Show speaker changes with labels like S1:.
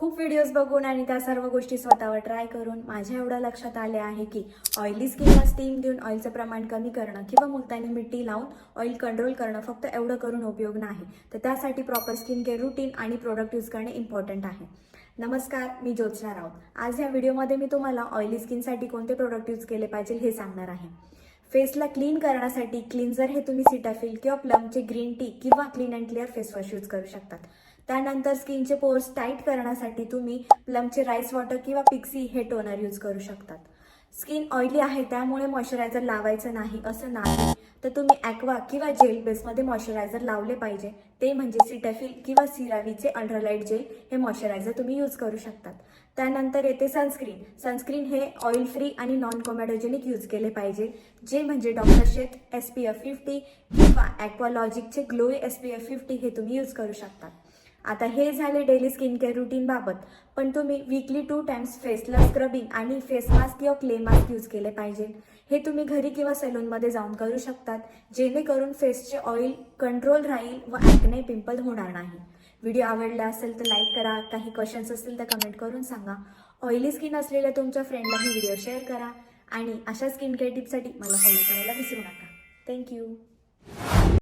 S1: खूप व्हिडिओज बघून आणि त्या सर्व गोष्टी स्वतःवर ट्राय करून माझ्या एवढं लक्षात आले आहे की ऑइली स्किनला स्टीम देऊन ऑइलचं प्रमाण कमी करणं किंवा मुलतानी मिट्टी लावून ऑइल कंट्रोल करणं फक्त एवढं करून उपयोग नाही, तर त्यासाठी प्रॉपर स्किन केअर रुटीन आणि प्रोडक्ट यूज करणे इम्पॉर्टंट आहे. नमस्कार, मी ज्योत्स्ना राऊत. आज या व्हिडिओमध्ये मी तुम्हाला ऑइली स्किनसाठी कोणते प्रोडक्ट यूज केले पाहिजे हे सांगणार आहे. फेसला क्लीन करण्यासाठी क्लिन्झर हे तुम्ही सीटाफिल किंवा प्लमचे ग्रीन टी किंवा clean and clear face wash use करू शकतात. त्यानंतर स्किनचे पोर्स टाईट करण्यासाठी तुम्ही प्लमचे राईस वॉटर किंवा पिक्सी हे टोनर यूज करू शकतात. स्किन ऑइली आहे त्यामुळे मॉइश्चरायझर लावायचं नाही असं नाही, तर तुम्ही ॲक्वा किंवा जेल बेसमध्ये मॉइश्चरायझर लावले पाहिजे. ते म्हणजे सीटाफिल किंवा सिरावीचे अल्ट्रालाइट जेल हे मॉइश्चरायझर तुम्ही यूज करू शकतात. त्यानंतर येते सनस्क्रीन हे ऑइल फ्री आणि नॉन कोमॅडोजेनिक यूज केले पाहिजे, जे म्हणजे डॉक्टर शेथ SPF50 किंवा ॲक्वालॉजिकचे ग्लोई SPF50 हे तुम्ही यूज करू शकतात. आता हे झाले डेली स्किन केअर रुटीन बाबत, पण तुम्ही वीकली 2 टाइम्स फेसला स्क्रबिंग आणि फेस मास्क किंवा क्ले मास्क यूज केले पाहिजे. हे तुम्ही घरी किंवा सलूनमध्ये जाऊन करू शकतात, जेणेकरून फेसचे ऑइल कंट्रोल राहील व ॲक्ने पिंपल होणार नाही. व्हिडिओ आवडला असेल तर लाईक करा, काही क्वेश्चन्स असतील तर कमेंट करून सांगा. ऑइली स्किन असलेल्या तुमच्या फ्रेंडला ही व्हिडिओ शेअर करा आणि अशा स्किन केअर टिप्ससाठी मला फॉलो करायला विसरू नका. थँक्यू.